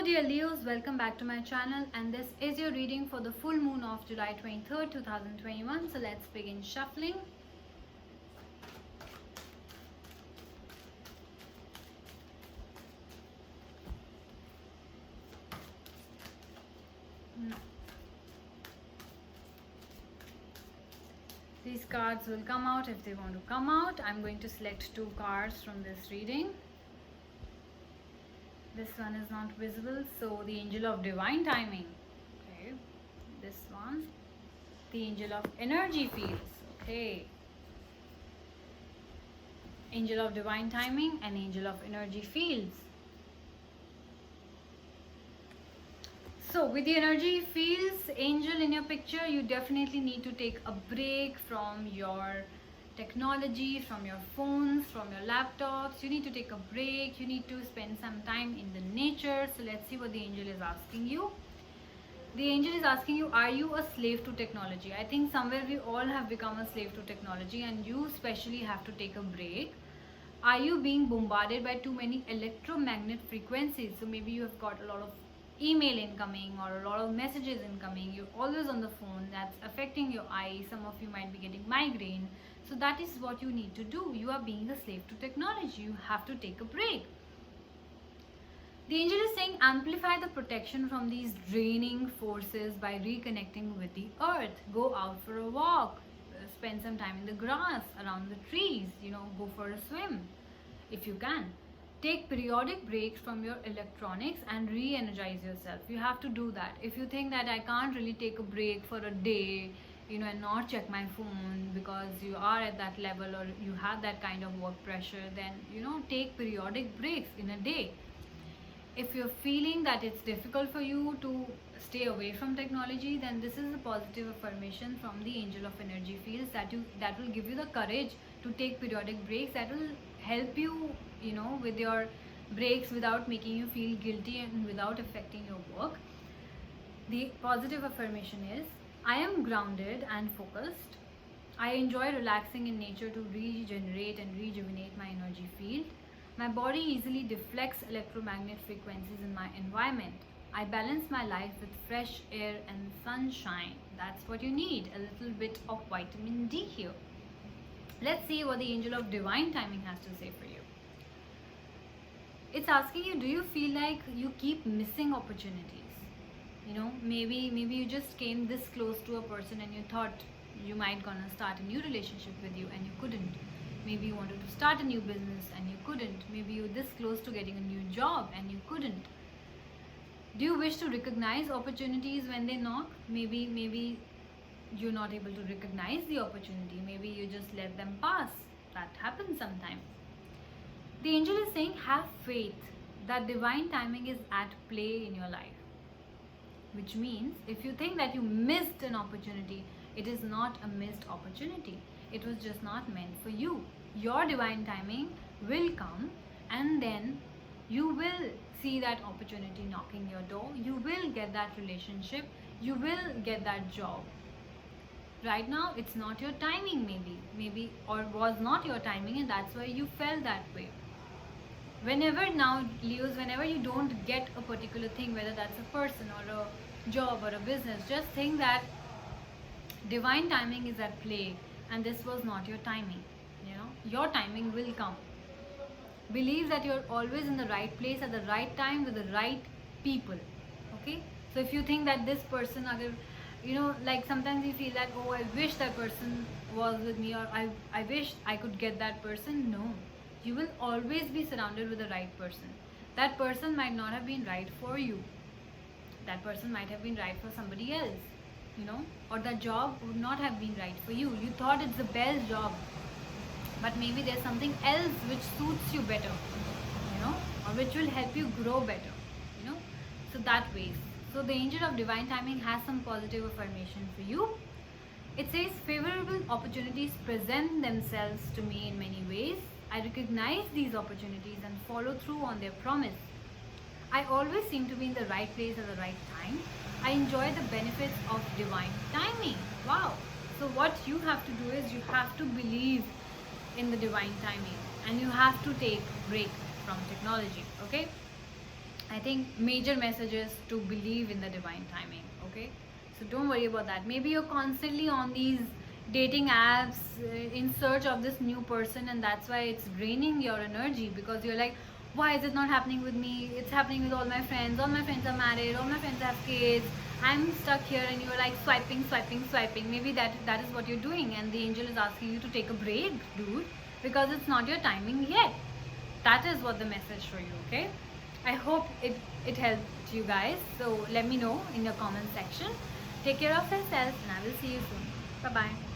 Hello dear Leos, welcome back to my channel, and this is your reading for the full moon of July 23rd, 2021. So let's begin shuffling. No. These cards will come out if they want to come out. I'm going to select two cards from this reading. This one is not visible, so the Angel of Divine Timing. Okay, this one, the Angel of Energy Fields. Okay, Angel of Divine Timing and Angel of Energy Fields. So with the energy fields angel in your picture, you definitely need to take a break from your technology, from your phones, from your laptops. You need to take a break. You need to spend some time in the nature. So let's see what the angel is asking you. The angel is asking you, are you a slave to technology? I think somewhere we all have become a slave to technology, and you especially have to take a break. Are you being bombarded by too many electromagnetic frequencies? So maybe you have got a lot of email incoming or a lot of messages incoming. You're always on the phone. That's affecting your eyes. Some of you might be getting migraine. So that is what you need to do. You are being a slave to technology. You have to take a break. The angel is saying amplify the protection from these draining forces by reconnecting with the earth. Go out for a walk. Spend some time in the grass, around the trees. Go for a swim if you can. Take periodic breaks from your electronics and re-energize yourself. You have to do that. If you think that I can't really take a break for a day, and not check my phone because you are at that level or you have that kind of work pressure, then, take periodic breaks in a day. If you're feeling that it's difficult for you to stay away from technology, then this is a positive affirmation from the Angel of Energy Fields that will give you the courage to take periodic breaks. That will help you, with your breaks without making you feel guilty and without affecting your work. The positive affirmation is, I am grounded and focused. I enjoy relaxing in nature to regenerate and rejuvenate my energy field. My body easily deflects electromagnetic frequencies in my environment. I balance my life with fresh air and sunshine. That's what you need, a little bit of vitamin D here. Let's see what the Angel of Divine Timing has to say for you. It's asking you, do you feel like you keep missing opportunities? Maybe you just came this close to a person and you thought you might gonna start a new relationship with you and you couldn't. Maybe you wanted to start a new business and you couldn't. Maybe you're this close to getting a new job and you couldn't. Do you wish to recognize opportunities when they knock? Maybe you're not able to recognize the opportunity. Maybe you just let them pass. That happens sometimes. The angel is saying, have faith that divine timing is at play in your life. Which means, if you think that you missed an opportunity, it is not a missed opportunity. It was just not meant for you. Your divine timing will come, and then you will see that opportunity knocking your door. You will get that relationship. You will get that job. Right now, it's not your timing, maybe, or was not your timing, and that's why you felt that way. Whenever now, Leos, whenever you don't get a particular thing, whether that's a person or a job or a business, just think that divine timing is at play and this was not your timing. Your timing will come. Believe that you're always in the right place at the right time with the right people. Okay? So if you think that this person, like sometimes you feel that, oh, I wish that person was with me, or I wish I could get that person. No. You will always be surrounded with the right person. That person might not have been right for you. That person might have been right for somebody else, or that job would not have been right for you. You thought it's the best job, but maybe there's something else which suits you better, or which will help you grow better, so that way. So the Angel of Divine Timing has some positive affirmation for you. It says, favorable opportunities present themselves to me in many ways. I recognize these opportunities and follow through on their promise. I always seem to be in the right place at the right time. I enjoy the benefits of divine timing. Wow. So what you have to do is you have to believe in the divine timing and you have to take a break from technology. Okay. I think major message is to believe in the divine timing. Okay, so don't worry about that. Maybe you're constantly on these dating apps in search of this new person, and that's why it's draining your energy, because you're like, why is it not happening with me? It's happening with all my friends. All my friends are married. All my friends have kids. I'm stuck here, and you're like swiping, swiping, swiping. Maybe that is what you're doing, and the angel is asking you to take a break, dude, because it's not your timing yet. That is what the message for you. Okay, I hope it helped you guys. So let me know in your comment section. Take care of yourself, and I will see you soon. Bye bye.